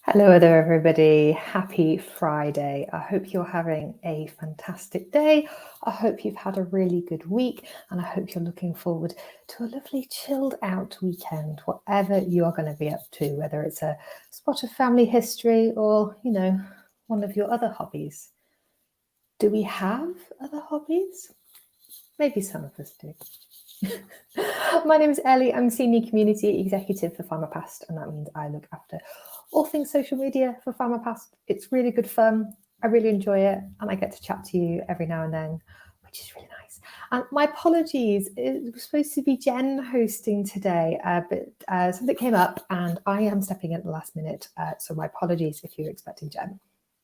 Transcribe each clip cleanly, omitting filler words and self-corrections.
Hello there, everybody. Happy Friday. I hope you're having a fantastic day. I hope you've had a really good week, and I hope you're looking forward to a lovely chilled out weekend, whatever you are going to be up to, whether it's a spot of family history or, one of your other hobbies. Do we have other hobbies? Maybe some of us do. My name is Ellie. I'm Senior Community Executive for Findmypast, and that means I look after all things social media for Findmypast. It's really good fun. I really enjoy it, and I get to chat to you every now and then, which is really nice. And my apologies, it was supposed to be Jen hosting today, but something came up and I am stepping in at the last minute. So my apologies if you're expecting Jen,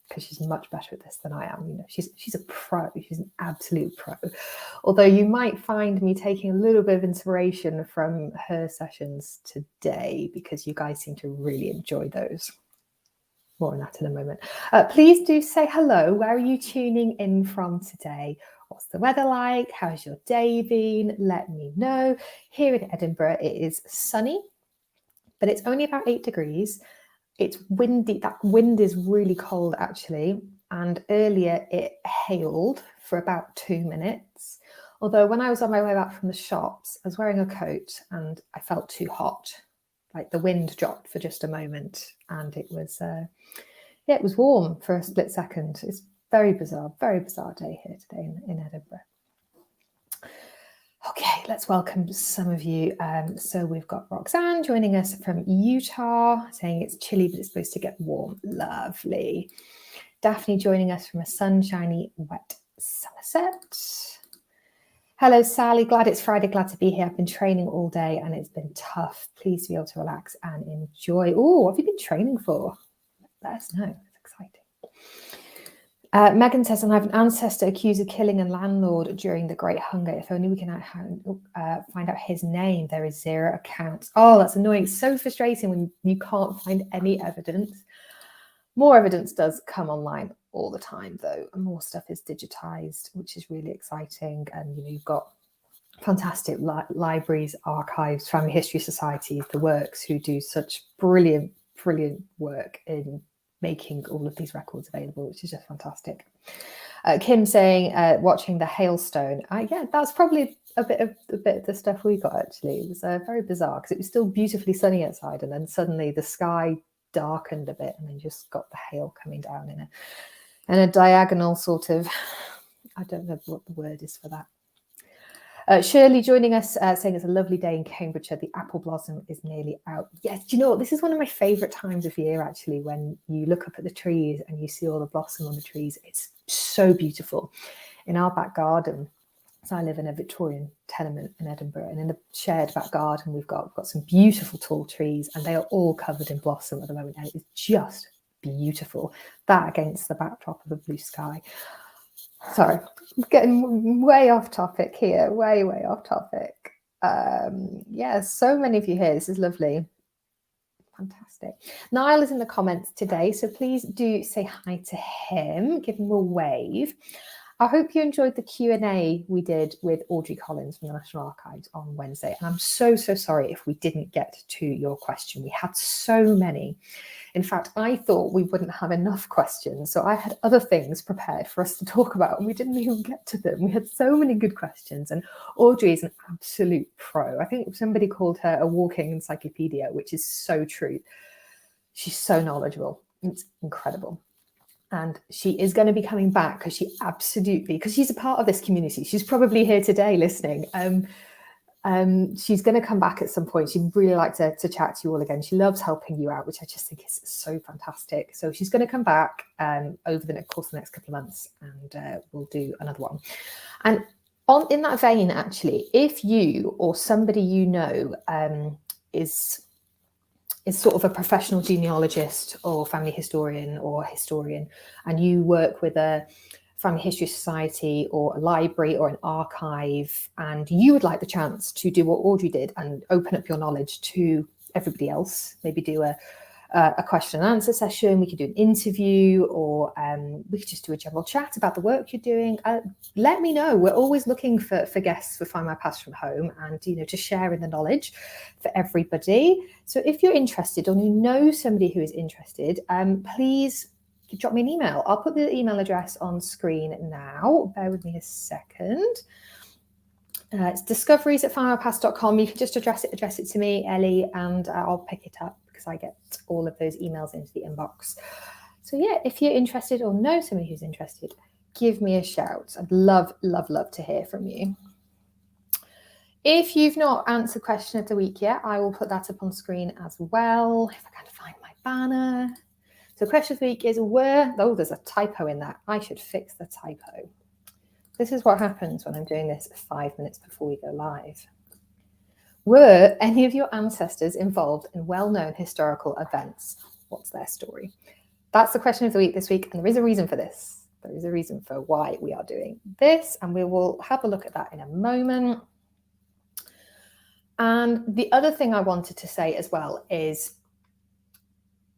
because she's much better at this than I am. She's a pro. She's an absolute pro. Although you might find me taking a little bit of inspiration from her sessions today, because you guys seem to really enjoy those. More on that in a moment. Please do say hello. Where are you tuning in from today? What's the weather like? How's your day been? Let me know. Here in Edinburgh, it is sunny, but it's only about 8 degrees. It's windy. That wind is really cold, actually. And earlier it hailed for about 2 minutes. Although when I was on my way back from the shops, I was wearing a coat and I felt too hot. Like the wind dropped for just a moment, and it was warm for a split second. It's very bizarre day here today in Edinburgh. Okay, let's welcome some of you. So we've got Roxanne joining us from Utah, saying it's chilly, but it's supposed to get warm. Lovely. Daphne joining us from a sunshiny, wet Somerset. Hello, Sally. Glad it's Friday. Glad to be here. I've been training all day and it's been tough. Please be able to relax and enjoy. Oh, what have you been training for? Let us know. It's exciting. Megan says, and I have an ancestor accused of killing a landlord during the Great Hunger. If only we can find out his name. There is 0 accounts. Oh, that's annoying. It's so frustrating when you can't find any evidence. More evidence does come online all the time, though, and more stuff is digitized, which is really exciting. And you've got fantastic libraries, archives, family history societies, the works, who do such brilliant work in making all of these records available, which is just fantastic. Kim saying, watching the hailstone. Yeah, that's probably a bit of the stuff we got, actually. It was very bizarre, because it was still beautifully sunny outside, and then suddenly the sky darkened a bit, and then just got the hail coming down in a diagonal sort of, I don't know what the word is for that. Shirley joining us, saying it's a lovely day in Cambridgeshire. The apple blossom is nearly out. Yes, do you know what? This is one of my favourite times of year, actually, when you look up at the trees and you see all the blossom on the trees. It's so beautiful. In our back garden, so I live in a Victorian tenement in Edinburgh, and in the shared back garden, we've got some beautiful tall trees, and they are all covered in blossom at the moment, and it is just beautiful. That against the backdrop of a blue sky. Sorry, I'm getting way off topic here, way off topic. Yeah, so many of you here. This is lovely. Fantastic. Niall is in the comments today, so please do say hi to him, give him a wave. I hope you enjoyed the Q&A we did with Audrey Collins from the National Archives on Wednesday. And I'm so sorry if we didn't get to your question. We had so many. In fact, I thought we wouldn't have enough questions. So I had other things prepared for us to talk about, and we didn't even get to them. We had so many good questions, and Audrey is an absolute pro. I think somebody called her a walking encyclopedia, which is so true. She's so knowledgeable. It's incredible. And she is going to be coming back, because she's a part of this community. She's probably here today listening. She's going to come back at some point. She'd really like to chat to you all again. She loves helping you out, which I just think is so fantastic. So she's going to come back over the course of the next couple of months, and we'll do another one. And in that vein, actually, if you or somebody you know is sort of a professional genealogist or family historian, and you work with a family history society or a library or an archive, and you would like the chance to do what Audrey did and open up your knowledge to everybody else, maybe do a a question and answer session. We could do an interview, or we could just do a general chat about the work you're doing. Let me know. We're always looking for guests for Find My Past from Home, and just sharing the knowledge for everybody. So if you're interested, or you know somebody who is interested, please drop me an email. I'll put the email address on screen now. Bear with me a second. It's discoveries@findmypast.com. You can just address it to me, Ellie, and I'll pick it up because I get all of those emails into the inbox. So yeah, if you're interested or know somebody who's interested, give me a shout. I'd love, love, love to hear from you. If you've not answered question of the week yet, I will put that up on screen as well. If I can find my banner. So question of the week is there's a typo in that. I should fix the typo. This is what happens when I'm doing this 5 minutes before we go live. Were any of your ancestors involved in well-known historical events? What's their story? That's the question of the week this week, and there is a reason for this. There is a reason for why we are doing this, and we will have a look at that in a moment. And the other thing I wanted to say as well is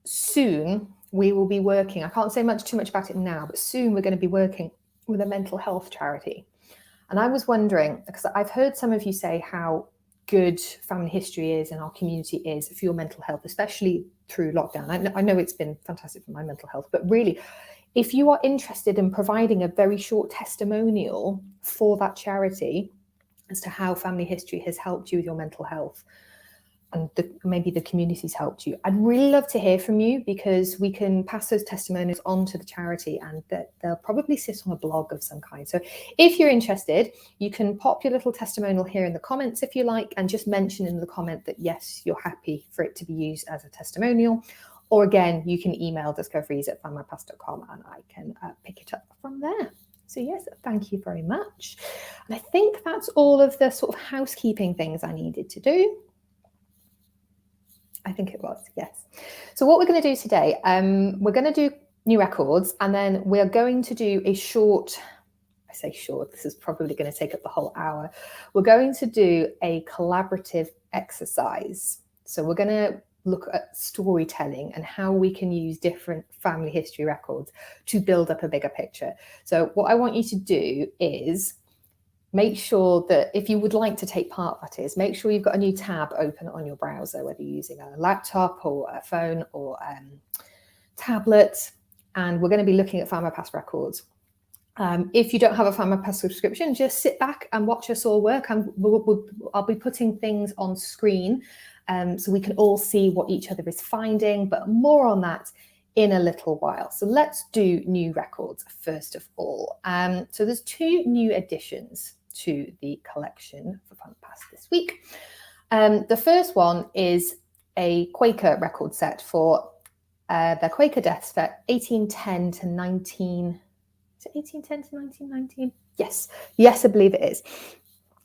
soon we will be working, I can't say too much about it now, but soon we're going to be working with a mental health charity. And I was wondering, because I've heard some of you say how good family history is and our community is for your mental health, especially through lockdown. I know it's been fantastic for my mental health, but really, if you are interested in providing a very short testimonial for that charity as to how family history has helped you with your mental health, and maybe the community's helped you, I'd really love to hear from you, because we can pass those testimonials on to the charity, and they'll probably sit on a blog of some kind. So if you're interested, you can pop your little testimonial here in the comments if you like, and just mention in the comment that yes, you're happy for it to be used as a testimonial. Or again, you can email discoveries@findmypast.com and I can pick it up from there. So yes, thank you very much. And I think that's all of the sort of housekeeping things I needed to do. I think it was, yes. So what we're going to do today, we're going to do new records, and then we're going to do a short, I say short, this is probably going to take up the whole hour. We're going to do a collaborative exercise. So we're going to look at storytelling and how we can use different family history records to build up a bigger picture. So what I want you to do is make sure that if you would like to take part, that is, make sure you've got a new tab open on your browser, whether you're using a laptop or a phone or tablet. And we're going to be looking at Find My Past records. If you don't have a Find My Past subscription, just sit back and watch us all work. And I'll be putting things on screen so we can all see what each other is finding, but more on that in a little while. So let's do new records first of all. So there's 2 new additions to the collection for Find My Past this week. The first one is a Quaker record set for the Quaker deaths for 1810 to 19. Is it 1810 to 1919? Yes, I believe it is.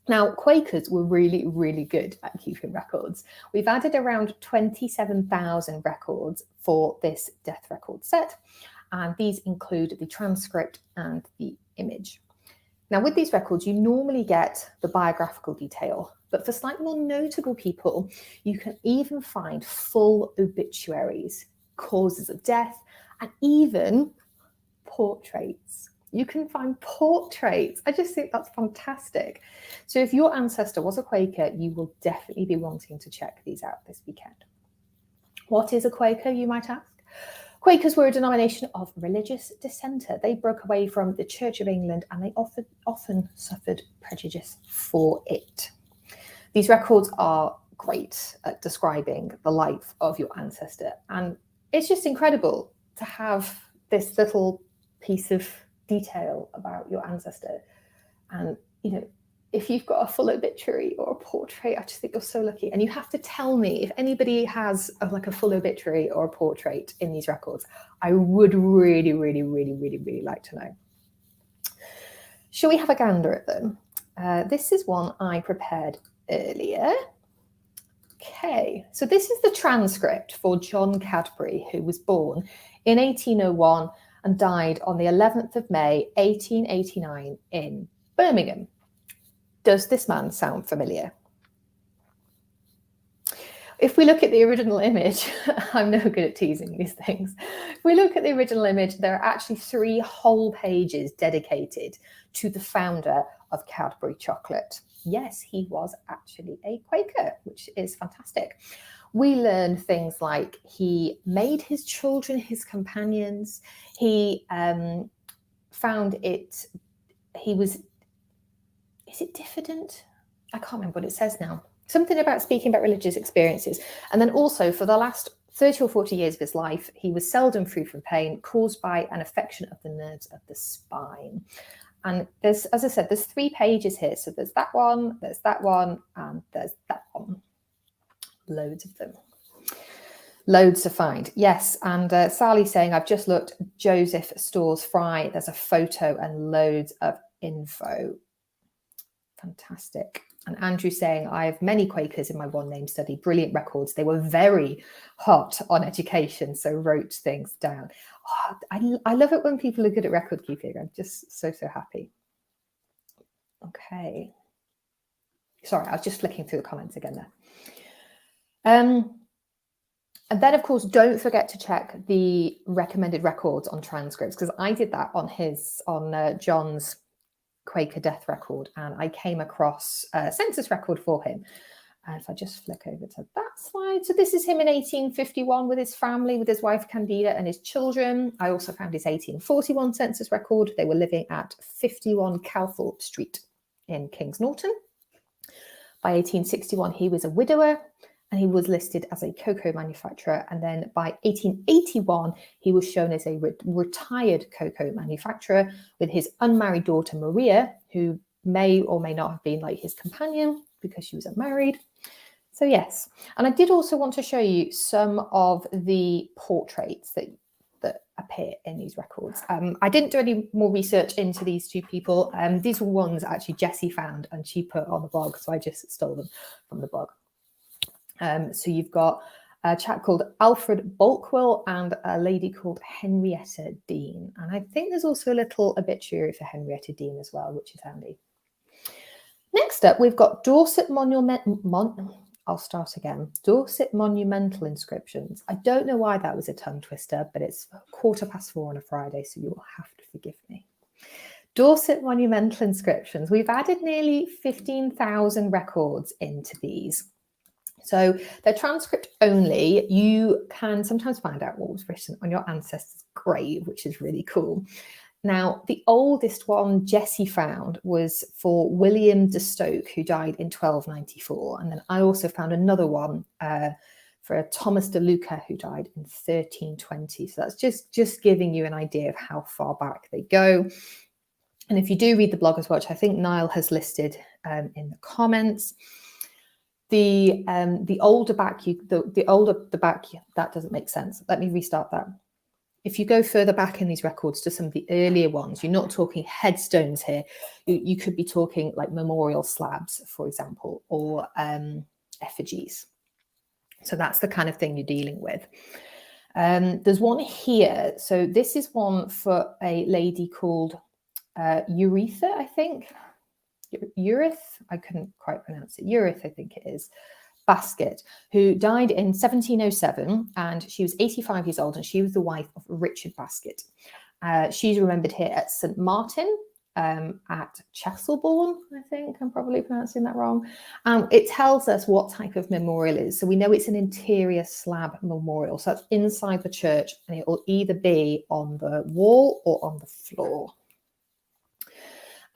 Now, Quakers were really, really good at keeping records. We've added around 27,000 records for this death record set, and these include the transcript and the image. Now, with these records, you normally get the biographical detail, but for slightly more notable people, you can even find full obituaries, causes of death, and even portraits. You can find portraits. I just think that's fantastic. So if your ancestor was a Quaker, you will definitely be wanting to check these out this weekend. What is a Quaker, you might ask? Quakers were a denomination of religious dissenter. They broke away from the Church of England, and they often suffered prejudice for it. These records are great at describing the life of your ancestor, and it's just incredible to have this little piece of detail about your ancestor. And if you've got a full obituary or a portrait, I just think you're so lucky. And you have to tell me if anybody has a full obituary or a portrait in these records. I would really, really, really, really, really like to know. Shall we have a gander at them? This is one I prepared earlier. Okay, so this is the transcript for John Cadbury, who was born in 1801 and died on the 11th of May, 1889 in Birmingham. Does this man sound familiar? If we look at the original image, I'm no good at teasing these things. If we look at the original image, there are actually 3 whole pages dedicated to the founder of Cadbury chocolate. Yes, he was actually a Quaker, which is fantastic. We learn things like he made his children his companions. He found it, he was, is it diffident? I can't remember what it says now. Something about speaking about religious experiences. And then also for the last 30 or 40 years of his life, he was seldom free from pain caused by an affection of the nerves of the spine. And there's, as I said, there's 3 pages here. So there's that one, and there's that one. Loads of them. Loads to find. Yes, and Sally's saying, I've just looked, Joseph Stores Fry. There's a photo and loads of info. Fantastic. And Andrew saying, I have many Quakers in my one name study, brilliant records. They were very hot on education, so wrote things down. Oh, I love it when people are good at record keeping. I'm just so happy. Okay. Sorry, I was just flicking through the comments again there. And then, of course, don't forget to check the recommended records on transcripts, because I did that on John's Quaker death record, and I came across a census record for him. And if I just flick over to that slide, so this is him in 1851 with his family, with his wife Candida and his children. I also found his 1841 census record. They were living at 51 Calthorpe Street in Kings Norton. By 1861, he was a widower, and he was listed as a cocoa manufacturer. And then by 1881, he was shown as a retired cocoa manufacturer with his unmarried daughter, Maria, who may or may not have been like his companion because she was unmarried. So yes, and I did also want to show you some of the portraits that appear in these records. I didn't do any more research into these 2 people. These were ones actually Jessie found and she put on the blog, so I just stole them from the blog. So you've got a chap called Alfred Bulkwell and a lady called Henrietta Dean. And I think there's also a little obituary for Henrietta Dean as well, which is handy. Next up, we've got Dorset I'll start again. Dorset monumental inscriptions. I don't know why that was a tongue twister, but it's 4:15 on a Friday, so you will have to forgive me. Dorset monumental inscriptions. We've added nearly 15,000 records into these. So they're transcript only. You can sometimes find out what was written on your ancestor's grave, which is really cool. Now, the oldest one Jessie found was for William de Stoke, who died in 1294. And then I also found another one for Thomas de Luca, who died in 1320. So that's just giving you an idea of how far back they go. And if you do read the blog as well, which I think Niall has listed in the comments, the older back, the older the back, that doesn't make sense. Let me restart that. If you go further back in these records to some of the earlier ones, you're not talking headstones here. You could be talking like memorial slabs, for example, or effigies. So that's the kind of thing you're dealing with. There's one here. So this is one for a lady called Euretha, I think. Urith, I couldn't quite pronounce it. Urith, I think it is. Basket, who died in 1707, and she was 85 years old, and she was the wife of Richard Basket. She's remembered here at St. Martin, at Chesilbourne, I think I'm probably pronouncing that wrong. It tells us what type of memorial it is. So we know it's an interior slab memorial. So that's inside the church, and it will either be on the wall or on the floor.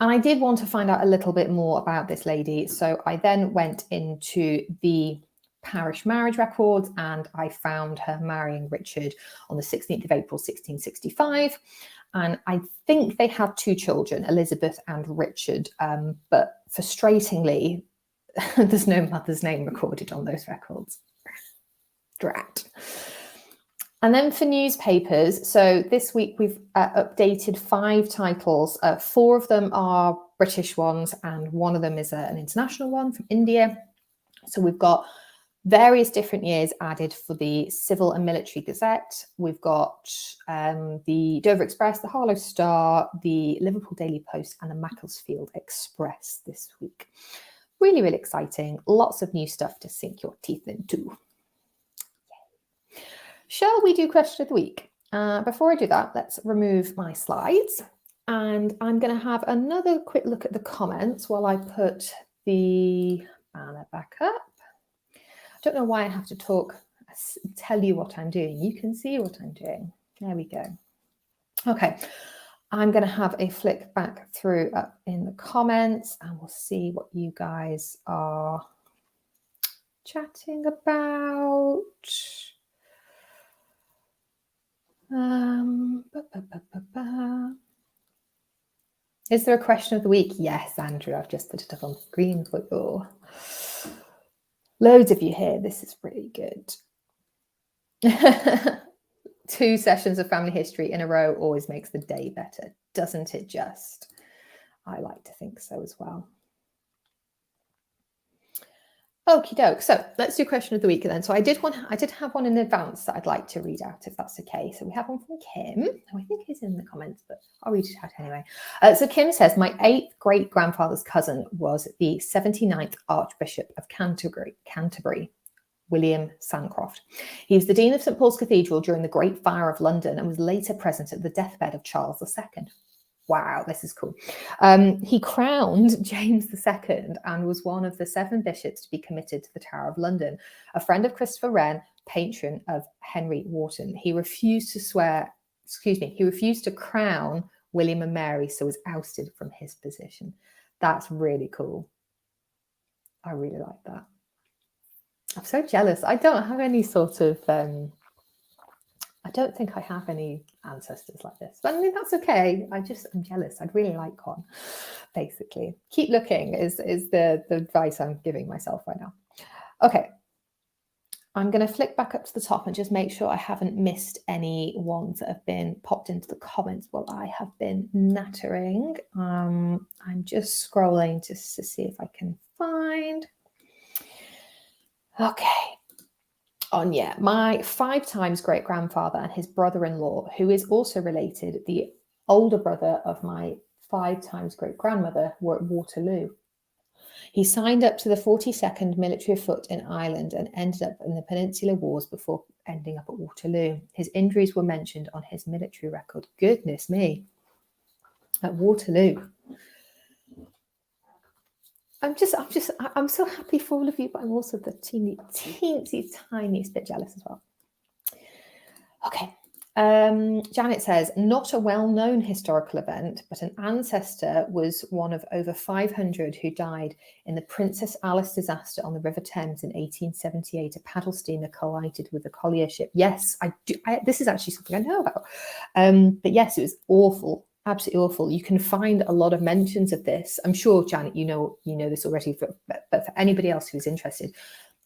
And I did want to find out a little bit more about this lady. So I then went into the parish marriage records, and I found her marrying Richard on the 16th of April, 1665. And I think they had 2 children, Elizabeth and Richard. But frustratingly, there's no mother's name recorded on those records. Drat. And then for newspapers, so this week we've updated 5 titles. 4 of them are British ones, and one of them is an international one from India. So we've got various different years added for the Civil and Military Gazette. We've got the Dover Express, the Harlow Star, the Liverpool Daily Post, and the Macclesfield Express this week. Really, really exciting. Lots of new stuff to sink your teeth into. Shall we do question of the week? Before I do that, let's remove my slides. And I'm going to have another quick look at the comments while I put the banner back up. I don't know why I have to tell you what I'm doing. You can see what I'm doing. There we go. Okay, I'm going to have a flick back through up in the comments and we'll see what you guys are chatting about. Is there a question of the week? Yes, Andrew, I've just put it up on screen for you. Loads of you here. This is really good. 2 sessions of family history in a row always makes the day better, doesn't it just? I like to think so as well. Okie doke. So let's do question of the week then. So I did have one in advance that I'd like to read out, if that's okay. So we have one from Kim, who I think is in the comments, but I'll read it out anyway. So Kim says, my 8th great-grandfather's cousin was the 79th Archbishop of Canterbury, William Sancroft. He was the Dean of St Paul's Cathedral during the Great Fire of London and was later present at the deathbed of Charles II. Wow, this is cool. He crowned James II and was one of the 7 bishops to be committed to the Tower of London. A friend of Christopher Wren, patron of Henry Wharton. He refused to crown William and Mary, so was ousted from his position. That's really cool. I really like that. I'm so jealous. I don't have any sort of I don't think I have any ancestors like this. But I mean, that's okay. I'm jealous. I'd really like one, basically. Keep looking is the advice I'm giving myself right now. Okay. I'm going to flick back up to the top and just make sure I haven't missed any ones that have been popped into the comments while I have been nattering. I'm just scrolling just to see if I can find. Okay. Yeah, my 5 times great-grandfather and his brother-in-law, who is also related, the older brother of my 5 times great-grandmother, were at Waterloo. He signed up to the 42nd Military Foot in Ireland and ended up in the Peninsular Wars before ending up at Waterloo. His injuries were mentioned on his military record. Goodness me. At Waterloo. I'm so happy for all of you, but I'm also the teensy tiniest bit jealous as well. Okay. Janet says, not a well-known historical event, but an ancestor was one of over 500 who died in the Princess Alice disaster on the River Thames in 1878. A paddle steamer collided with a collier ship. Yes, I do. This is actually something I know about. But yes, it was awful. Absolutely awful. You can find a lot of mentions of this. I'm sure, Janet, you know this already, but for anybody else who's interested,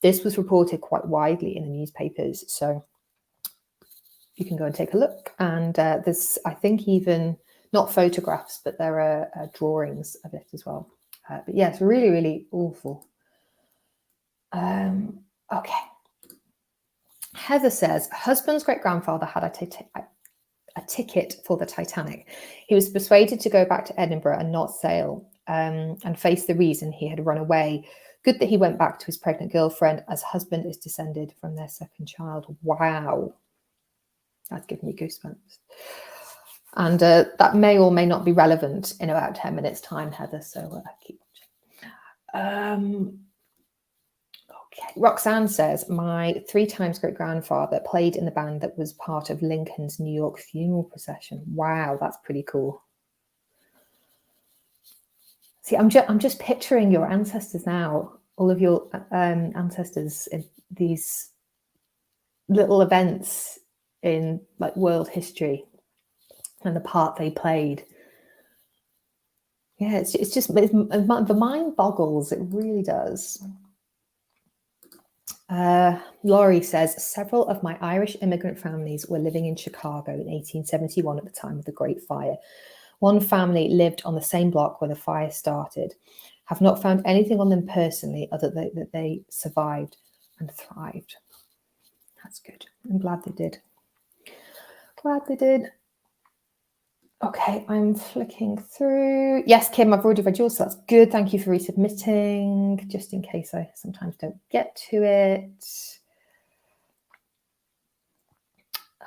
this was reported quite widely in the newspapers. So you can go and take a look. And there's, I think, even not photographs, but there are drawings of it as well. But yeah, it's really, really awful. Okay. Heather says, husband's great-grandfather had a ticket for the Titanic. He was persuaded to go back to Edinburgh and not sail and face the reason he had run away. Good that he went back to his pregnant girlfriend, as husband is descended from their 2nd child. Wow. That's given me goosebumps. And that may or may not be relevant in about 10 minutes time, Heather, so keep watching. Okay. Roxanne says, my 3 times great-grandfather played in the band that was part of Lincoln's New York funeral procession. Wow, that's pretty cool. See, I'm just picturing your ancestors now, all of your ancestors in these little events in like world history and the part they played. Yeah, the mind boggles. It really does. Laurie says, several of my Irish immigrant families were living in Chicago in 1871 at the time of the Great Fire. One family lived on the same block where the fire started. Have not found anything on them personally other than that they survived and thrived. That's good. I'm glad they did. Glad they did. Okay, I'm flicking through. Yes, Kim, I've already read yours, so that's good. Thank you for resubmitting, just in case I sometimes don't get to it.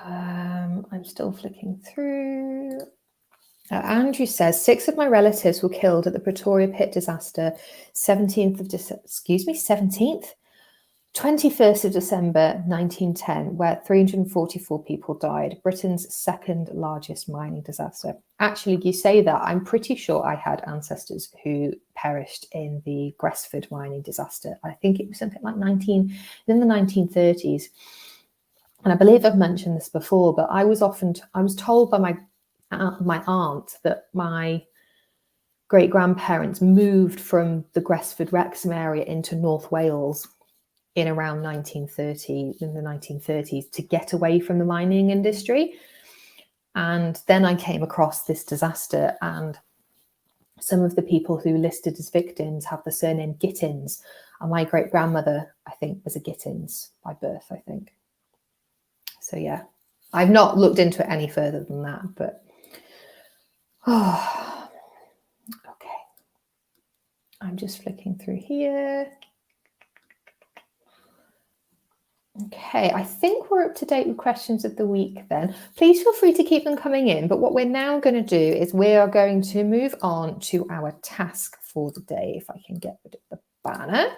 I'm still flicking through. Andrew says 6 of my relatives were killed at the Pretoria pit disaster, 17th of December, 21st of December 1910, where 344 people died, Britain's second largest mining disaster. Actually, you say that, I'm pretty sure I had ancestors who perished in the Gresford mining disaster. I think it was something like in the 1930s. And I believe I've mentioned this before, but I was told by my aunt that my great-grandparents moved from the Gresford Wrexham area into North Wales in around in the 1930s to get away from the mining industry. And then I came across this disaster, and some of the people who listed as victims have the surname Gittins, and my great-grandmother, I think, was a Gittins by birth, I think. So yeah, I've not looked into it any further than that, but okay. I'm just flicking through here. Okay, I think we're up to date with questions of the week then. Please feel free to keep them coming in, but what we're now going to do is we are going to move on to our task for the day, if I can get rid of the banner.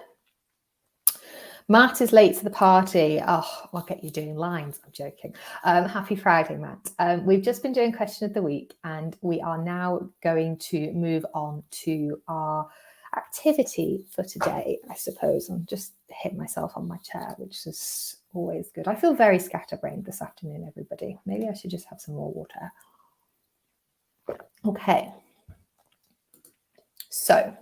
Matt is late to the party. Oh, I'll get you doing lines. I'm joking. Happy Friday, Matt. We've just been doing question of the week, and we are now going to move on to our activity for today, I suppose. I'm just hitting myself on my chair, which is always good. I feel very scatterbrained this afternoon, everybody. Maybe I should just have some more water. Okay. So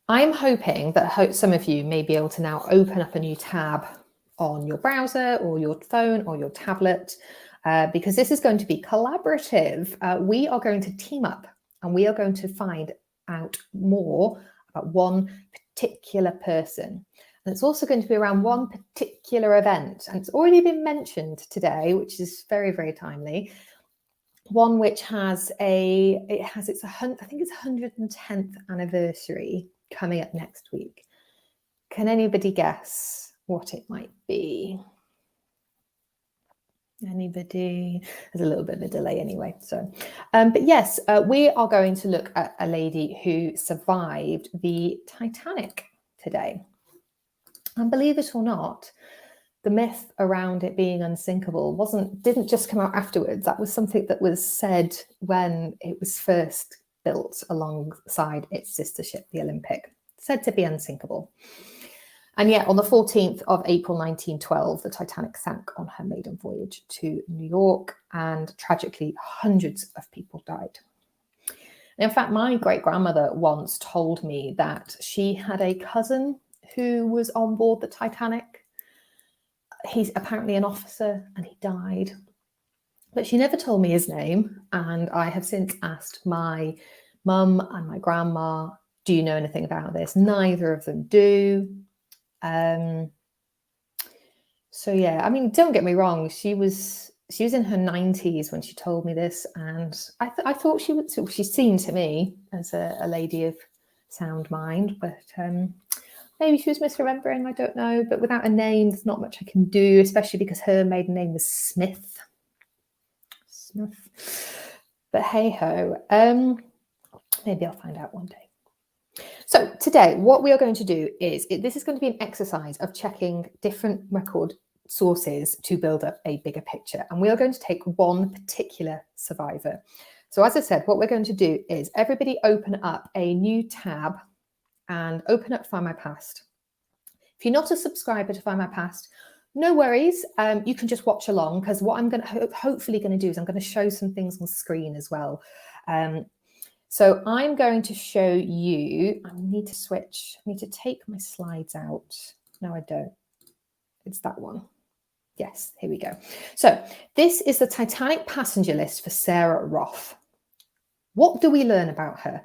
I'm hoping that some of you may be able to now open up a new tab on your browser or your phone or your tablet, because this is going to be collaborative. We are going to team up, and we are going to find out more about one particular person. And it's also going to be around one particular event. And it's already been mentioned today, which is very, very timely. One which has its 110th anniversary coming up next week. Can anybody guess what it might be? Anybody? There's a little bit of a delay anyway. So, but yes, we are going to look at a lady who survived the Titanic today. And believe it or not, the myth around it being unsinkable didn't just come out afterwards. That was something that was said when it was first built alongside its sister ship, the Olympic, said to be unsinkable. And yet, on the 14th of April 1912, the Titanic sank on her maiden voyage to New York, and tragically, hundreds of people died. And in fact, my great-grandmother once told me that she had a cousin who was on board the Titanic. He's apparently an officer, and he died. But she never told me his name, and I have since asked my mum and my grandma, do you know anything about this? Neither of them do. So yeah, I mean, don't get me wrong. She was in her 90s when she told me this, and I thought she seemed to me as a lady of sound mind, but maybe she was misremembering. I don't know. But without a name, there's not much I can do, especially because her maiden name was Smith. But hey ho, maybe I'll find out one day. So today, what we are going to do is, this is going to be an exercise of checking different record sources to build up a bigger picture. And we are going to take one particular survivor. So as I said, what we're going to do is everybody open up a new tab and open up Findmypast. If you're not a subscriber to Findmypast, no worries. You can just watch along, because what I'm hopefully going to do is I'm going to show some things on screen as well. So I'm going to show you, I need to take my slides out. No, I don't. It's that one. Yes, here we go. So this is the Titanic passenger list for Sarah Roth. What do we learn about her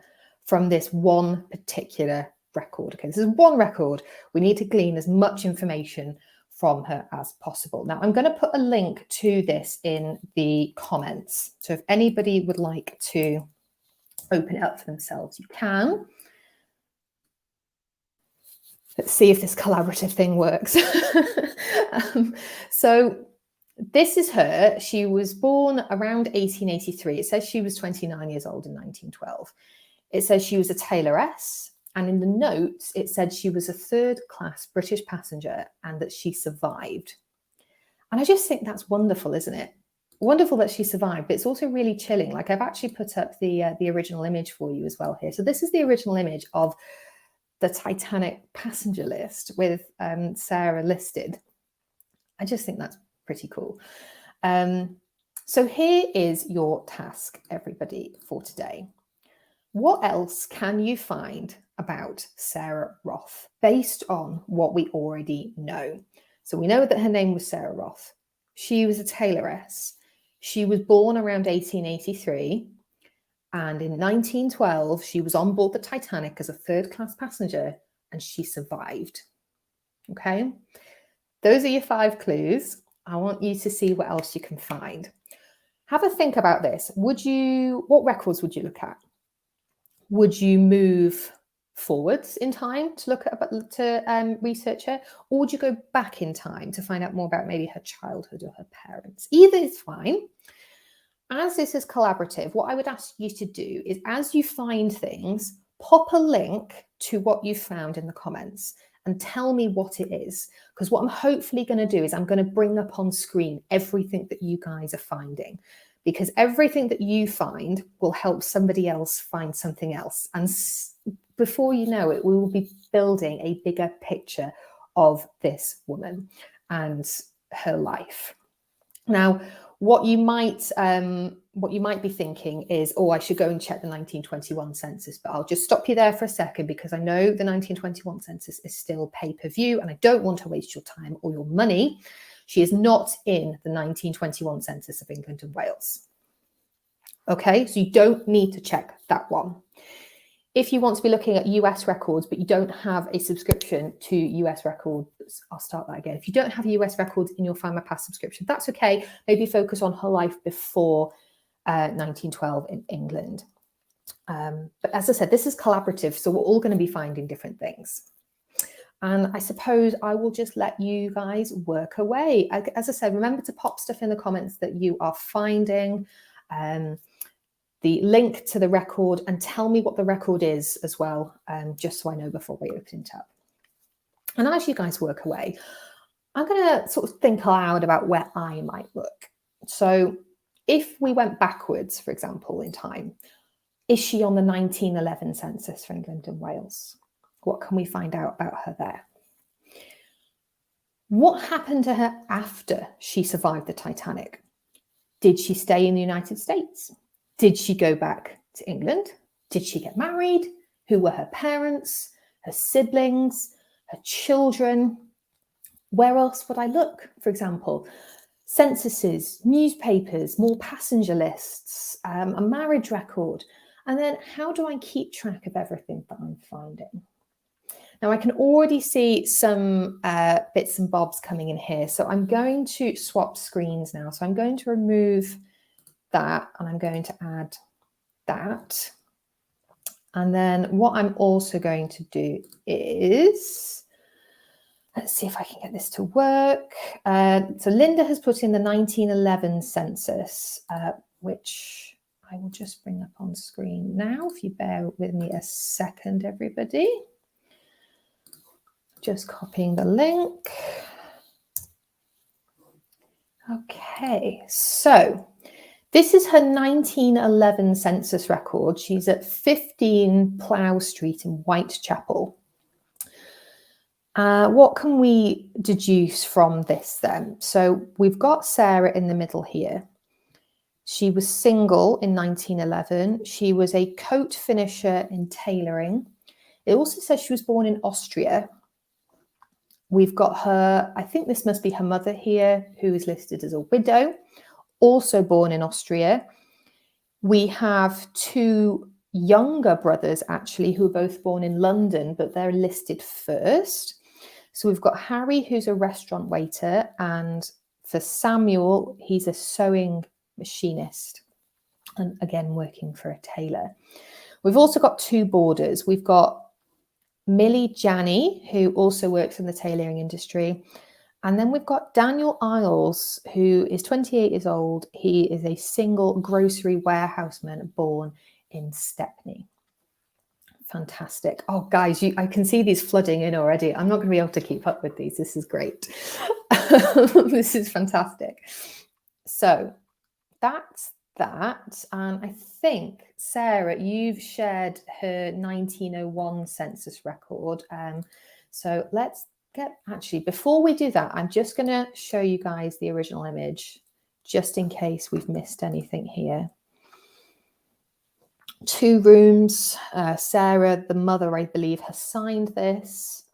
from this one particular record? Okay, this is one record. We need to glean as much information from her as possible. Now, I'm going to put a link to this in the comments. So if anybody would like to open it up for themselves, you can. Let's see if this collaborative thing works. So this is her. She was born around 1883. It says she was 29 years old in 1912. It says she was a tailoress. And in the notes, it said she was a third-class British passenger and that she survived. And I just think that's wonderful, isn't it? Wonderful that she survived, but it's also really chilling. Like, I've actually put up the original image for you as well here. So this is the original image of the Titanic passenger list with Sarah listed. I just think that's pretty cool. So here is your task, everybody, for today. What else can you find about Sarah Roth based on what we already know? So we know that her name was Sarah Roth. She was a tailoress. She was born around 1883. And in 1912, she was on board the Titanic as a third-class passenger and she survived. Okay? Those are your 5 clues. I want you to see what else you can find. Have a think about this. What records would you look at? Would you move forwards in time to look at research her, or would you go back in time to find out more about maybe her childhood or her parents? Either is fine. As this is collaborative, what I would ask you to do is, as you find things, pop a link to what you found in the comments and tell me what it is. Because what I'm hopefully going to do is I'm going to bring up on screen everything that you guys are finding, because everything that you find will help somebody else find something else. And before you know it, we will be building a bigger picture of this woman and her life. Now, what you might be thinking is, oh, I should go and check the 1921 census, but I'll just stop you there for a second, because I know the 1921 census is still pay-per-view and I don't want to waste your time or your money. She is not in the 1921 census of England and Wales. Okay, so you don't need to check that one. If you want to be looking at US records, but you don't have a subscription to US records, I'll start that again. If you don't have US records in your Findmypast subscription, that's okay. Maybe focus on her life before 1912 in England. But as I said, this is collaborative, so we're all going to be finding different things. And I suppose I will just let you guys work away. As I said, remember to pop stuff in the comments that you are finding. The link to the record, and tell me what the record is as well, just so I know before we open it up. And as you guys work away, I'm going to sort of think aloud about where I might look. So if we went backwards, for example, in time, is she on the 1911 census for England and Wales? What can we find out about her there? What happened to her after she survived the Titanic? Did she stay in the United States? Did she go back to England? Did she get married? Who were her parents, her siblings, her children? Where else would I look? For example, censuses, newspapers, more passenger lists, a marriage record. And then how do I keep track of everything that I'm finding? Now I can already see some bits and bobs coming in here. So I'm going to swap screens now. So I'm going to remove that and I'm going to add that. And then what I'm also going to do is, let's see if I can get this to work. So Linda has put in the 1911 census, which I will just bring up on screen now. If you bear with me a second, everybody. Just copying the link. Okay, so this is her 1911 census record. She's at 15 Plough Street in Whitechapel. What can we deduce from this then? So we've got Sarah in the middle here. She was single in 1911. She was a coat finisher in tailoring. It also says she was born in Austria. We've got her, I think this must be her mother here, who is listed as a widow, also born in Austria. We have 2 younger brothers, actually, who are both born in London, but they're listed first. So we've got Harry, who's a restaurant waiter, and for Samuel, he's a sewing machinist, and again, working for a tailor. We've also got 2 boarders. We've got Millie Janney, who also works in the tailoring industry. And then we've got Daniel Isles, who is 28 years old. He is a single grocery warehouseman born in Stepney. Fantastic. Oh, guys, I can see these flooding in already. I'm not going to be able to keep up with these. This is great. This is fantastic. So that's that. And I think, Sarah, you've shared her 1901 census record. So let's actually, before we do that, I'm just going to show you guys the original image, just in case we've missed anything here. 2 rooms. Sarah, the mother, I believe, has signed this.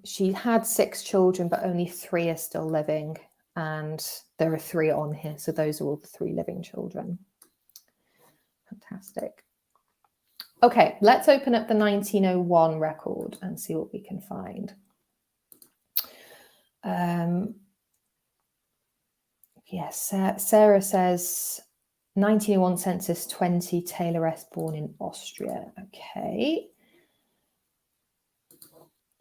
She had 6 children, but only 3 are still living. And there are 3 on here. So those are all the 3 living children. Fantastic. Okay, let's open up the 1901 record and see what we can find. Yes, Sarah says 1901 census 20 tailoress born in Austria. Okay.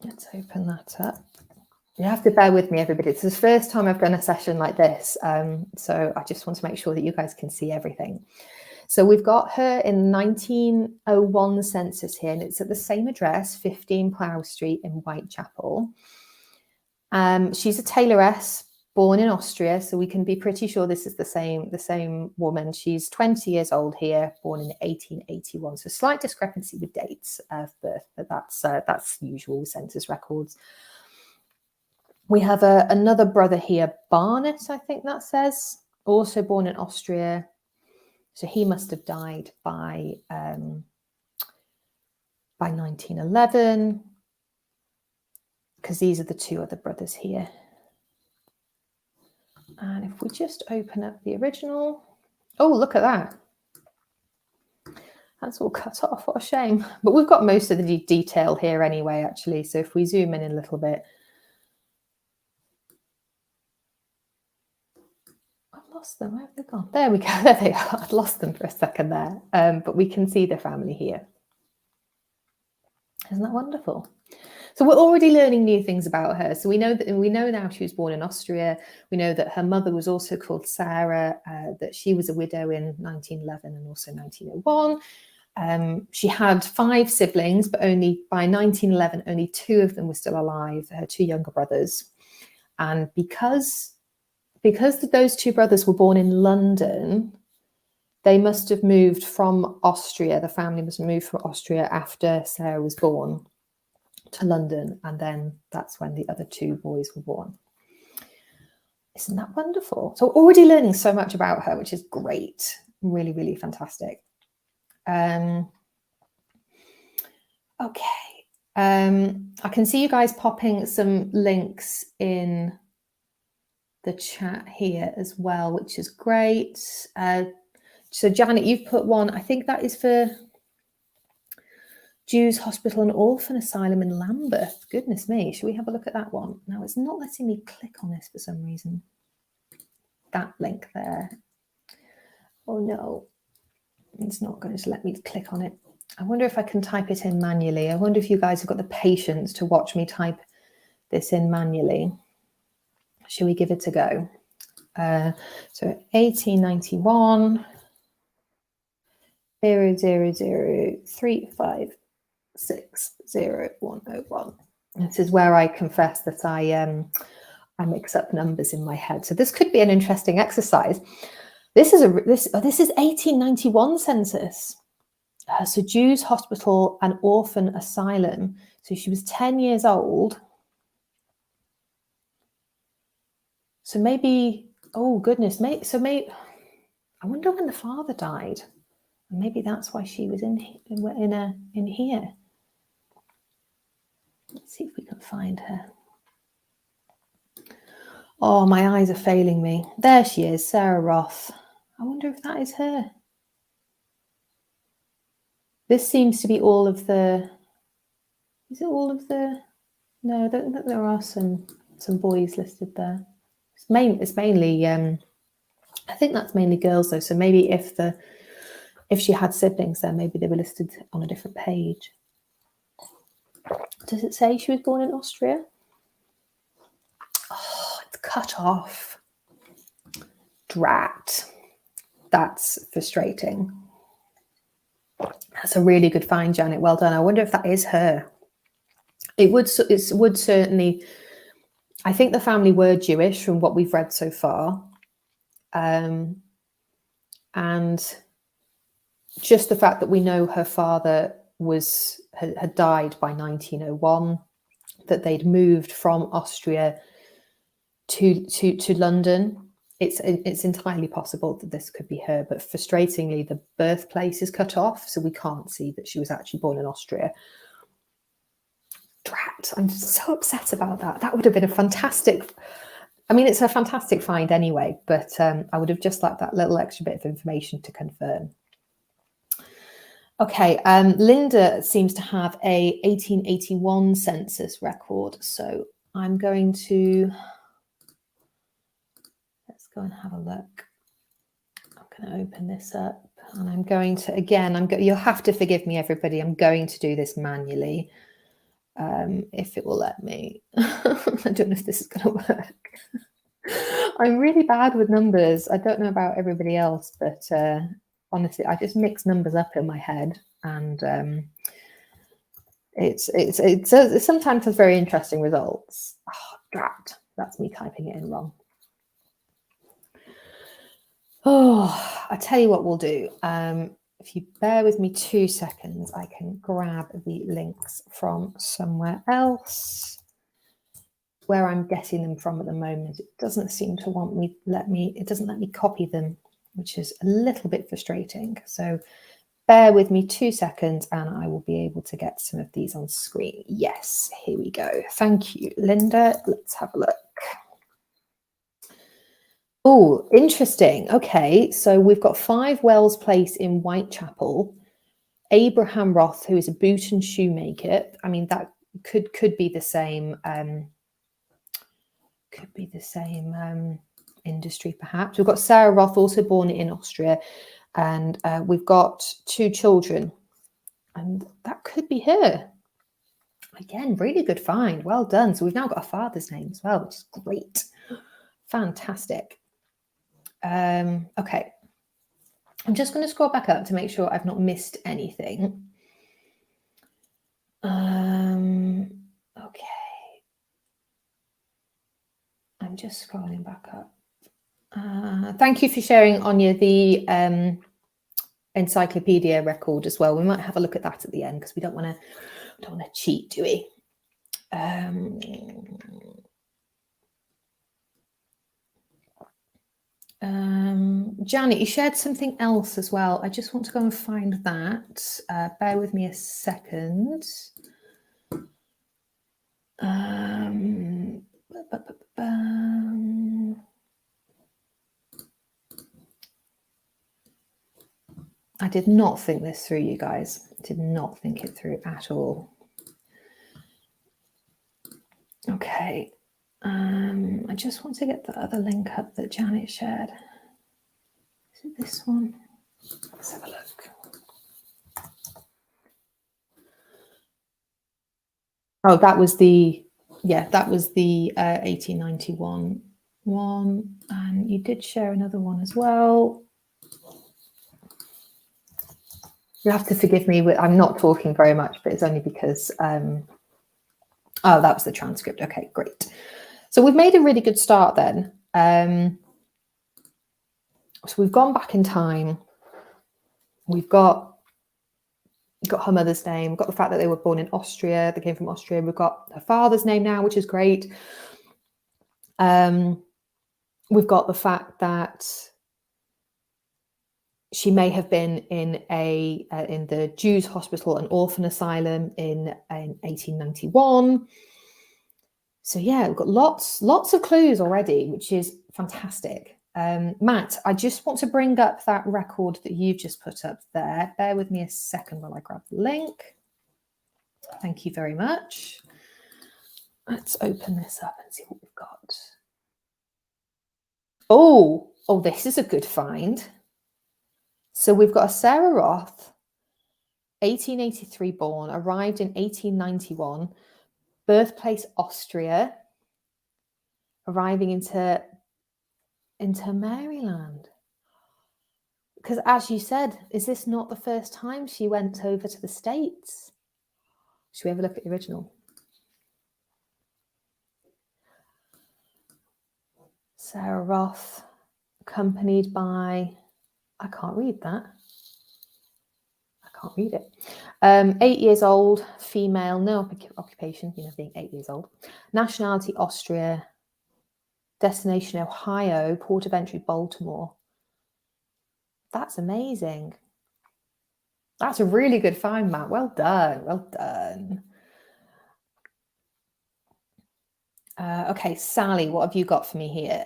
Let's open that up. You have to bear with me, everybody. It's the first time I've done a session like this. So I just want to make sure that you guys can see everything. So we've got her in 1901 census here, and it's at the same address, 15 Plough Street in Whitechapel. She's a tailoress born in Austria, so we can be pretty sure this is the same woman. She's 20 years old here, born in 1881. So slight discrepancy with dates of birth, but that's usual with census records. We have another brother here, Barnett, I think that says, also born in Austria. So he must have died by 1911, because these are the 2 other brothers here. And if we just open up the original, oh, look at that. That's all cut off, what a shame. But we've got most of the detail here anyway, actually. So if we zoom in a little bit. I've lost them, where have they gone? There we go, there they are. I'd lost them for a second there. But we can see the family here. Isn't that wonderful? So we're already learning new things about her. So we know now she was born in Austria. We know that her mother was also called Sarah, that she was a widow in 1911 and also 1901. She had 5 siblings, but only by 1911, only 2 of them were still alive, her 2 younger brothers. And because those 2 brothers were born in London, they must have moved from Austria. The family must have moved from Austria after Sarah was born to London, and then that's when the other 2 boys were born. Isn't that wonderful? So we're already learning so much about her, which is great. Really, really fantastic. Okay. I can see you guys popping some links in the chat here as well, which is great. So Janet, you've put one, I think that is for Jews Hospital and Orphan Asylum in Lambeth. Goodness me, should we have a look at that one? Now, it's not letting me click on this for some reason. That link there. Oh no, it's not going to let me click on it. I wonder if I can type it in manually. I wonder if you guys have got the patience to watch me type this in manually. Shall we give it a go? So 1891 00035 60101. This is where I confess that I mix up numbers in my head. So this could be an interesting exercise. This is 1891 census. So Jews Hospital and Orphan Asylum. So she was 10 years old. So maybe, oh goodness, I wonder when the father died. Maybe that's why she was in here. Let's see if we can find her. Oh, my eyes are failing me. There she is, Sarah Roth. I wonder if that is her. This seems to be all of the. Is it all of the? No, I don't think there are some boys listed there. It's mainly. I think that's mainly girls though. So maybe if the If she had siblings, then maybe they were listed on a different page. Does it say she was born in Austria? Oh, it's cut off. Drat. That's frustrating. That's a really good find, Janet. Well done. I wonder if that is her. It would certainly. I think the family were Jewish from what we've read so far. And just the fact that we know her father had died by 1901, that they'd moved from Austria to London. It's entirely possible that this could be her, but frustratingly, the birthplace is cut off, so we can't see that she was actually born in Austria. Drat, I'm so upset about that. That would have been a fantastic, I mean, it's a fantastic find anyway, but I would have just liked that little extra bit of information to confirm. Okay, Linda seems to have a 1881 census record, so I'm going to, let's go and have a look. I'm going to open this up, and I'm going to, again, you'll have to forgive me, everybody, I'm going to do this manually, if it will let me. I don't know if this is going to work. I'm really bad with numbers. I don't know about everybody else, but honestly, I just mix numbers up in my head, and it sometimes has very interesting results. Oh, drat! That's me typing it in wrong. Oh, I tell you what we'll do. If you bear with me 2 seconds, I can grab the links from somewhere else. Where I'm getting them from at the moment, it doesn't seem to it doesn't let me copy them, which is a little bit frustrating. So bear with me 2 seconds and I will be able to get some of these on screen. Yes, here we go. Thank you, Linda. Let's have a look. Oh, interesting. Okay, so we've got 5 Wells Place in Whitechapel. Abraham Roth, who is a boot and shoemaker. I mean, that could be the same. Could be the same industry, perhaps. We've got Sarah Roth, also born in Austria, and we've got 2 children, and that could be her. Again, really good find. Well done. So we've now got a father's name as well, which is great. Fantastic. Okay. I'm just going to scroll back up to make sure I've not missed anything. Okay. I'm just scrolling back up. Thank you for sharing, Anya, the encyclopedia record as well. We might have a look at that at the end because we don't want to cheat, do we? Janet, you shared something else as well. I just want to go and find that. Bear with me a second. I did not think this through, you guys. Did not think it through at all. Okay. I just want to get the other link up that Janet shared. Is it this one? Let's have a look. Oh, that was the 1891 one. And you did share another one as well. You have to forgive me. I'm not talking very much, but it's only because, oh, that was the transcript. Okay, great. So we've made a really good start then. So we've gone back in time. We've got her mother's name. We've got the fact that they were born in Austria. They came from Austria. We've got her father's name now, which is great. We've got the fact that she may have been in the Jews Hospital and Orphan Asylum in 1891. So yeah, we've got lots of clues already, which is fantastic. Matt, I just want to bring up that record that you've just put up there. Bear with me a second while I grab the link. Thank you very much. Let's open this up and see what we've got. Oh, this is a good find. So we've got a Sarah Roth, 1883 born, arrived in 1891, birthplace Austria, arriving into Maryland. Because as you said, is this not the first time she went over to the States? Should we have a look at the original? Sarah Roth, accompanied by, I can't read that. I can't read it. 8 years old, female, no occupation, being 8 years old. Nationality, Austria. Destination, Ohio. Port of entry, Baltimore. That's amazing. That's a really good find, Matt. Well done. Well done. Okay, Sally, what have you got for me here?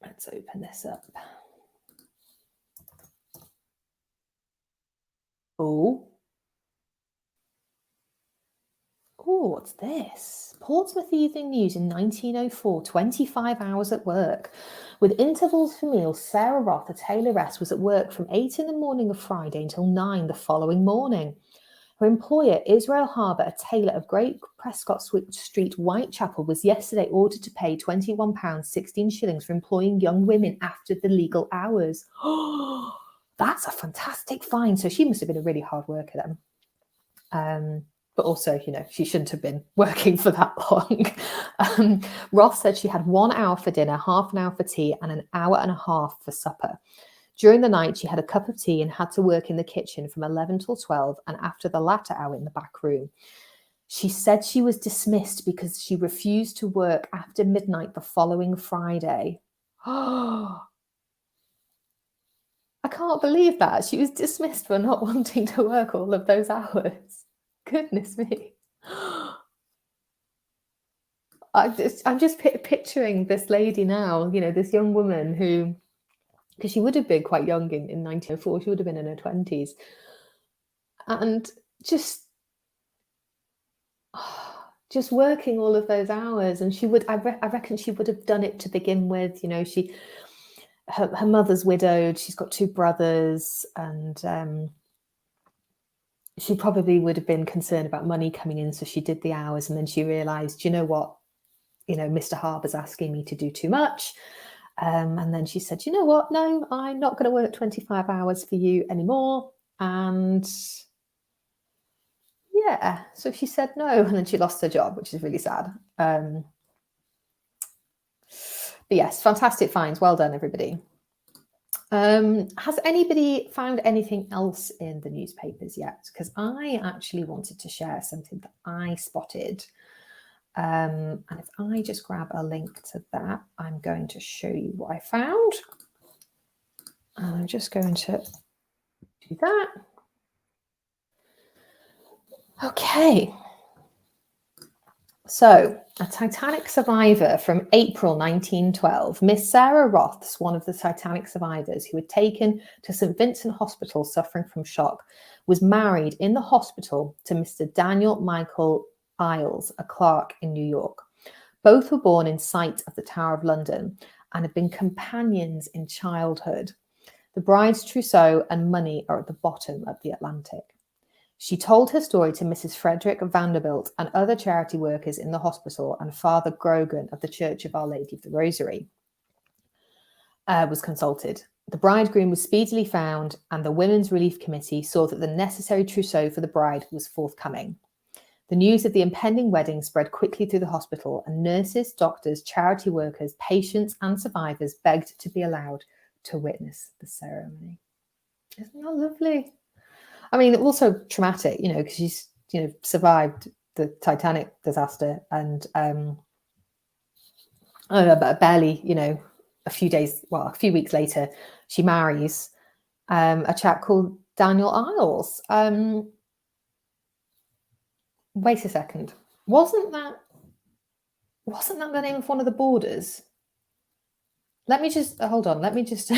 Let's open this up. Oh, what's this? Portsmouth Evening News in 1904, 25 hours at work. With intervals for meals, Sarah Roth, a tailoress, was at work from 8 in the morning of Friday until 9 the following morning. Her employer, Israel Harbour, a tailor of Great Prescott Street, Whitechapel, was yesterday ordered to pay £21 16 shillings for employing young women after the legal hours. Oh, that's a fantastic find. So she must have been a really hard worker then. But also, she shouldn't have been working for that long. Roth said she had 1 hour for dinner, half an hour for tea, and an hour and a half for supper. During the night, she had a cup of tea and had to work in the kitchen from 11 till 12, and after the latter hour in the back room. She said she was dismissed because she refused to work after midnight the following Friday. Oh, I can't believe that. She was dismissed for not wanting to work all of those hours. Goodness me. I'm just picturing this lady now, this young woman who, because she would have been quite young in 1904, she would have been in her 20s. And just working all of those hours. And she would, I reckon she would have done it to begin with. Her mother's widowed, she's got 2 brothers, and she probably would have been concerned about money coming in. So she did the hours, and then she realized, you know what, Mr. Harbour's asking me to do too much. And then she said, you know what? No, I'm not going to work 25 hours for you anymore. And yeah, so she said no, and then she lost her job, which is really sad. But yes, fantastic finds. Well done, everybody. Has anybody found anything else in the newspapers yet? Because I actually wanted to share something that I spotted. And if I just grab a link to that, I'm going to show you what I found. And I'm just going to do that. Okay. So, a Titanic survivor from April 1912, Miss Sarah Roths, one of the Titanic survivors who had taken to St. Vincent Hospital suffering from shock, was married in the hospital to Mr. Daniel Michael Isles, a clerk in New York. Both were born in sight of the Tower of London and had been companions in childhood. The bride's trousseau and money are at the bottom of the Atlantic. She told her story to Mrs. Frederick Vanderbilt and other charity workers in the hospital, and Father Grogan of the Church of Our Lady of the Rosary was consulted. The bridegroom was speedily found, and the Women's Relief Committee saw that the necessary trousseau for the bride was forthcoming. The news of the impending wedding spread quickly through the hospital, and nurses, doctors, charity workers, patients, and survivors begged to be allowed to witness the ceremony. Isn't that lovely? I mean, also traumatic, because she's, survived the Titanic disaster, and but barely, a few weeks later, she marries a chap called Daniel Isles. Wait a second, wasn't that the name of one of the borders? Let me just hold on. Let me just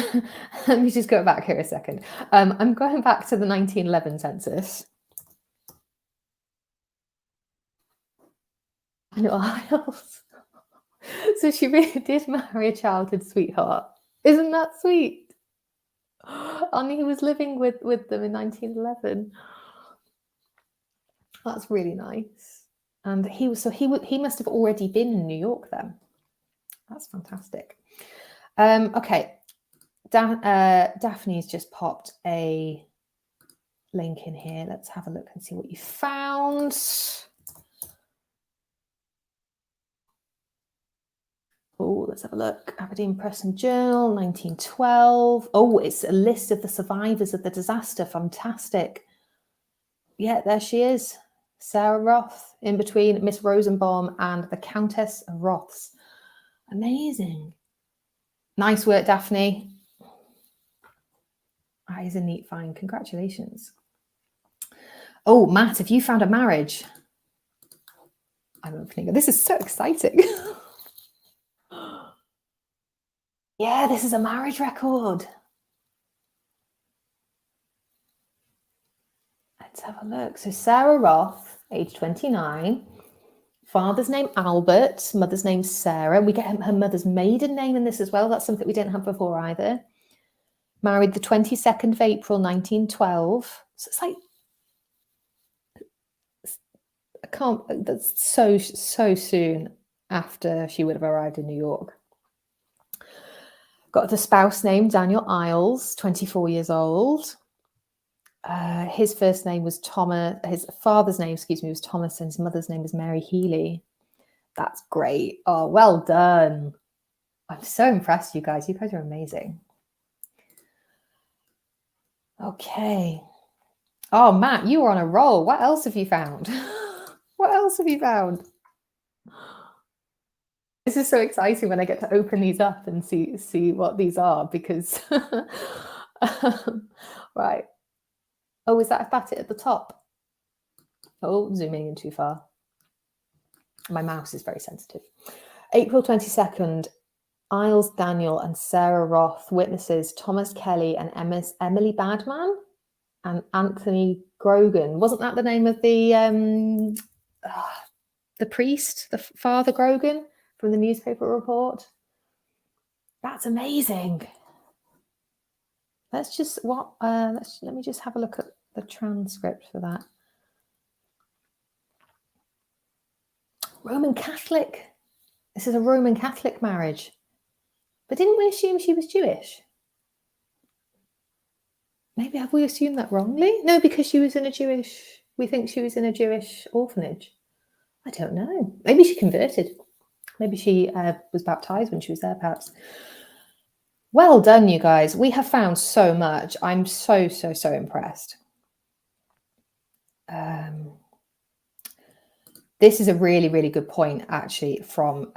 go back here a second. I'm going back to the 1911 census. Daniel Isles. So she really did marry a childhood sweetheart. Isn't that sweet? And he was living with them in 1911. That's really nice. And he must have already been in New York then. That's fantastic. Okay, Daphne's just popped a link in here. Let's have a look and see what you found. Oh, let's have a look. Aberdeen Press and Journal, 1912. Oh, it's a list of the survivors of the disaster. Fantastic. Yeah, there she is. Sarah Roth, in between Miss Rosenbaum and the Countess of Roths. Amazing. Nice work, Daphne. That is a neat find. Congratulations. Oh, Matt, have you found a marriage? I'm opening it. This is so exciting. Yeah, this is a marriage record. Let's have a look. So Sarah Roth, age 29. Father's name Albert, mother's name Sarah. We get her mother's maiden name in this as well. That's something we didn't have before either. Married the 22nd of April, 1912. So it's like, that's so soon after she would have arrived in New York. Got the spouse name, Daniel Isles, 24 years old. His first name was Thomas. His father's name, was Thomas, and his mother's name was Mary Healy. That's great. Oh, well done. I'm so impressed, you guys. You guys are amazing. Okay. Oh, Matt, you were on a roll. What else have you found? What else have you found? This is so exciting when I get to open these up and see what these are, because right. Oh, is that it at the top? Oh, zooming in too far. My mouse is very sensitive. April 22nd, Isles Daniel and Sarah Roth, witnesses Thomas Kelly and Emily Badman and Anthony Grogan. Wasn't that the name of the priest, the Father Grogan from the newspaper report? That's amazing. Let's just let me just have a look at the transcript for that. Roman Catholic. This is a Roman Catholic marriage. But didn't we assume she was Jewish? Maybe have we assumed that wrongly? No, because she was in we think she was in a Jewish orphanage. I don't know. Maybe she converted. Maybe she was baptized when she was there, perhaps. Well done, you guys. We have found so much. I'm so impressed. This is a really good point, actually, from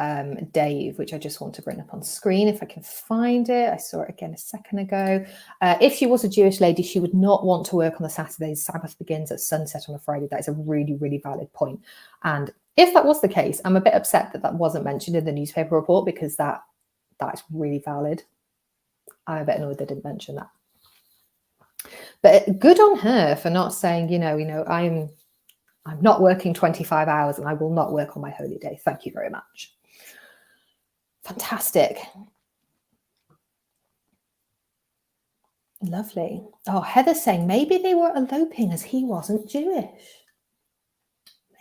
Dave, which I just want to bring up on screen if I can find it. I saw it again a second ago. If she was a Jewish lady, she would not want to work on the Saturdays. Sabbath begins at sunset on a Friday. That is a really valid point. And if that was the case, I'm a bit upset that wasn't mentioned in the newspaper report, because that's really valid. I'm a bit annoyed they didn't mention that. But good on her for not saying, I'm not working 25 hours and I will not work on my holy day. Thank you very much. Fantastic. Lovely. Oh, Heather's saying maybe they were eloping as he wasn't Jewish.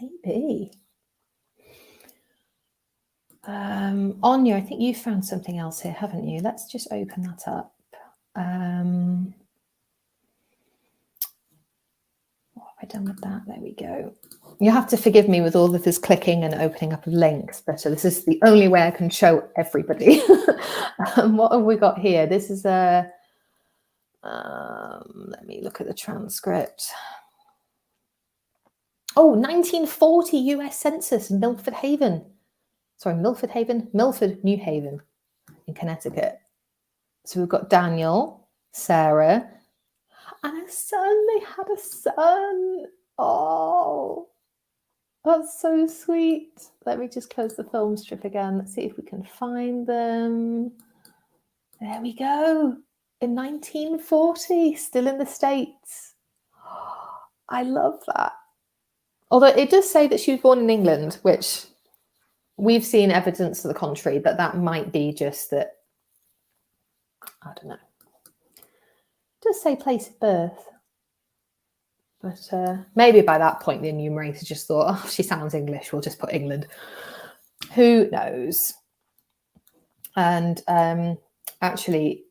Maybe. Anya, I think you found something else here, haven't you? Let's just open that up. What have I done with that? There we go. You have to forgive me with all of this clicking and opening up of links, but this is the only way I can show everybody. What have we got here? This is a, let me look at the transcript. Oh, 1940 US Census, Milford New Haven in Connecticut. So we've got Daniel, Sarah, and a son. They had a son. Oh, that's so sweet. Let me just close the film strip again. Let's see if we can find them. There we go. In 1940, still in the States. I love that. Although it does say that she was born in England, which we've seen evidence to the contrary, that might be just that, I don't know. does say place of birth. But maybe by that point, the enumerator just thought, oh, she sounds English, we'll just put England. Who knows? And actually,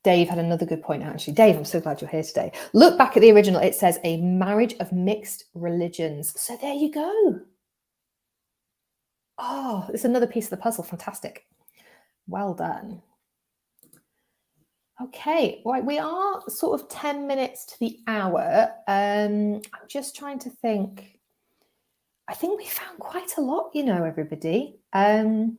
Dave had another good point, actually. Dave, I'm so glad you're here today. Look back at the original. It says a marriage of mixed religions. So there you go. Oh, it's another piece of the puzzle. Fantastic. Well done. Okay, right, we are sort of 10 minutes to the hour. I'm just trying to think. I think we found quite a lot, you know, everybody. There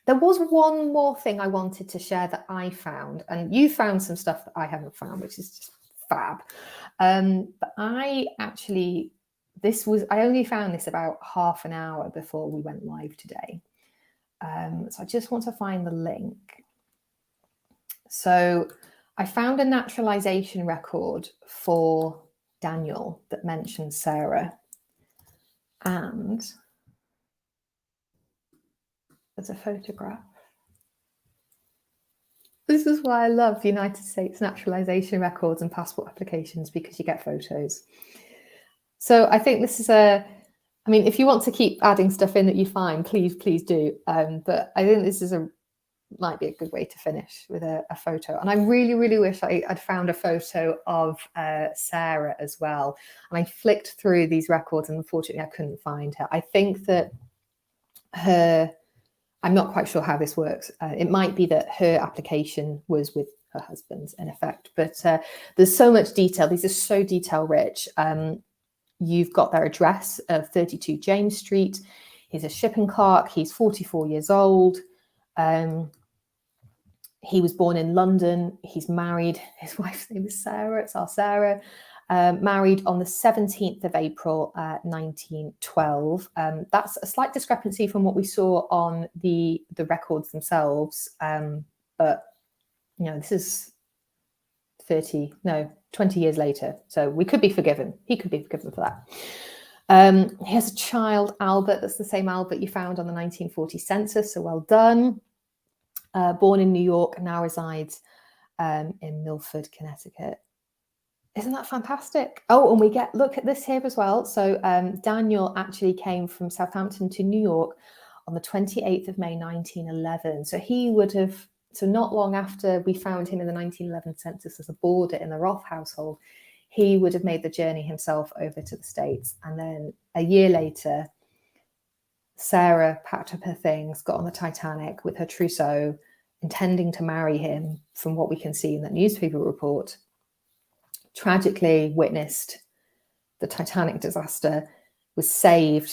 was one more thing I wanted to share that I found, and you found some stuff that I haven't found, which is just fab. But I only found this about half an hour before we went live today. So I just want to find the link. So I found a naturalization record for Daniel that mentions Sarah. And there's a photograph. This is why I love the United States naturalization records and passport applications, because you get photos. So I think this is I mean, if you want to keep adding stuff in that you find, please do. But I think this might be a good way to finish with a photo. And I really, really wish I'd found a photo of Sarah as well. And I flicked through these records and unfortunately I couldn't find her. I think that I'm not quite sure how this works. It might be that her application was with her husband's in effect, but there's so much detail. These are so detail rich. You've got their address of 32 James Street. He's a shipping clerk. He's 44 years old. He was born in London. He's married. His wife's name is Sarah. It's our Sarah. Married on the 17th of April, 1912. That's a slight discrepancy from what we saw on the records themselves. But, you know, this is 20 years later. So we could be forgiven. He could be forgiven for that. He has a child, Albert. That's the same Albert you found on the 1940 census. So well done. Born in New York, now resides in Milford, Connecticut. Isn't that fantastic? Oh, and look at this here as well. So Daniel actually came from Southampton to New York on the 28th of May, 1911. So he would have, so not long after we found him in the 1911 census as a boarder in the Roth household, he would have made the journey himself over to the States. And then a year later, Sarah packed up her things, got on the Titanic with her trousseau, intending to marry him, from what we can see in that newspaper report. Tragically witnessed the Titanic disaster, was saved.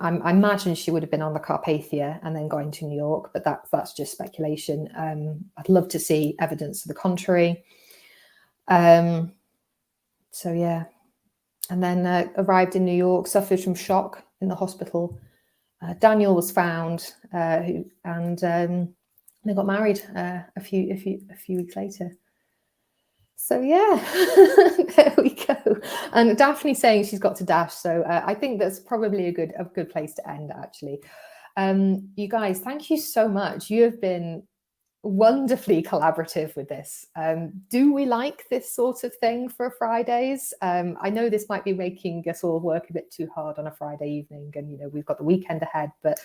I imagine she would have been on the Carpathia and then going to New York, but that's just speculation. I'd love to see evidence to the contrary. So yeah, and then arrived in New York, suffered from shock in the hospital. Daniel was found, and they got married a few weeks later. So yeah, there we go. And Daphne's saying she's got to dash, so I think that's probably a good place to end, actually. You guys, thank you so much. You have been wonderfully collaborative with this. Do we like this sort of thing for Fridays? I know this might be making us all work a bit too hard on a Friday evening, and you know we've got the weekend ahead, but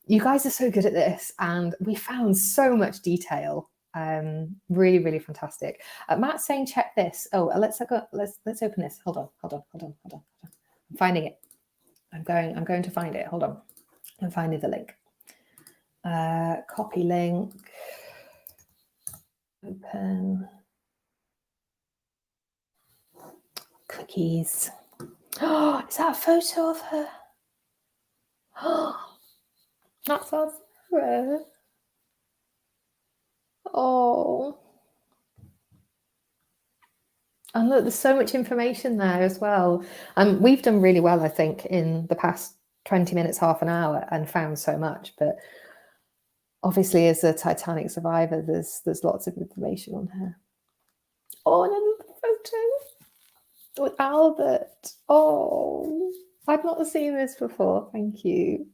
you guys are so good at this, and we found so much detail. Really, really fantastic. Matt's saying, check this. Oh, let's open this. Hold on. I'm finding it. I'm going to find it. Hold on. I'm finding the link. Copy link. Open. Cookies. Oh, is that a photo of her? Oh, that's our Sarah. Oh. And look, there's so much information there as well. We've done really well, I think, in the past 20 minutes, half an hour, and found so much. But obviously, as a Titanic survivor, there's lots of information on her. Oh, and another photo with Albert. Oh, I've not seen this before. Thank you.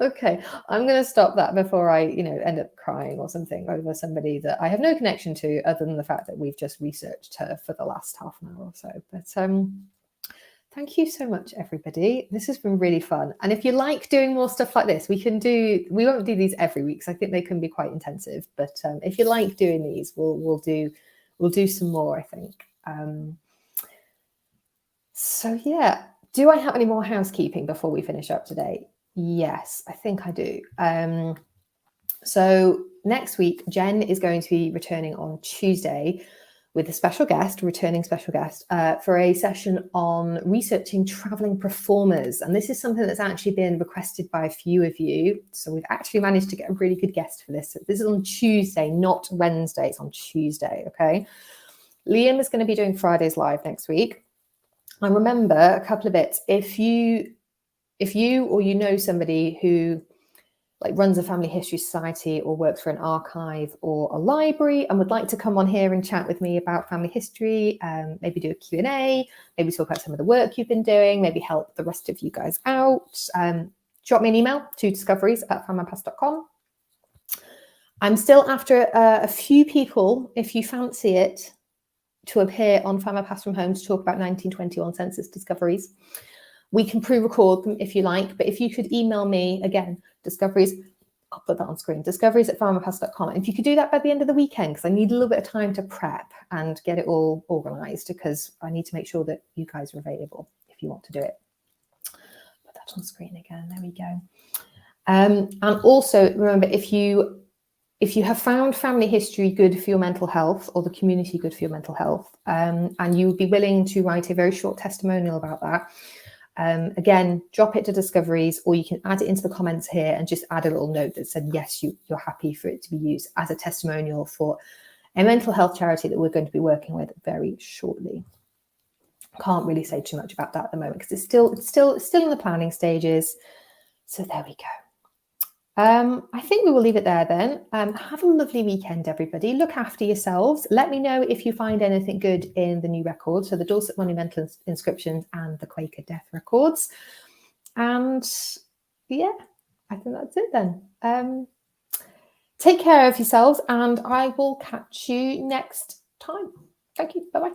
Okay, I'm going to stop that before I, end up crying or something over somebody that I have no connection to, other than the fact that we've just researched her for the last half an hour or so. But thank you so much, everybody. This has been really fun. And if you like doing more stuff like this, we won't do these every week, because I think they can be quite intensive. But if you like doing these, we'll do some more, I think. So yeah, do I have any more housekeeping before we finish up today? Yes, I think I do. So next week, Jen is going to be returning on Tuesday with a returning special guest, for a session on researching traveling performers. And this is something that's actually been requested by a few of you. So we've actually managed to get a really good guest for this. So this is on Tuesday, not Wednesday. It's on Tuesday, okay? Liam is going to be doing Fridays Live next week. And remember a couple of bits. If you or you know somebody who runs a family history society or works for an archive or a library and would like to come on here and chat with me about family history, maybe do a Q&A, maybe talk about some of the work you've been doing, maybe help the rest of you guys out, drop me an email to discoveries@findmypast.com. I'm still after a few people, if you fancy it, to appear on Find My Past from Home to talk about 1921 census discoveries. We can pre-record them if you like, but if you could email me, again, discoveries, I'll put that on screen, discoveries@findmypast.com. And if you could do that by the end of the weekend, because I need a little bit of time to prep and get it all organised, because I need to make sure that you guys are available if you want to do it. Put that on screen again, there we go. And also remember, if you have found family history good for your mental health, or the community good for your mental health, and you would be willing to write a very short testimonial about that, again, drop it to Discoveries, or you can add it into the comments here and just add a little note that said, yes, you're happy for it to be used as a testimonial for a mental health charity that we're going to be working with very shortly. Can't really say too much about that at the moment, because it's still in the planning stages. So there we go. I think we will leave it there then. Have a lovely weekend, everybody. Look after yourselves. Let me know if you find anything good in the new records, so the Dorset Monument inscriptions and the Quaker death records. And yeah, I think that's it then. Take care of yourselves, and I will catch you next time. Thank you. Bye-bye.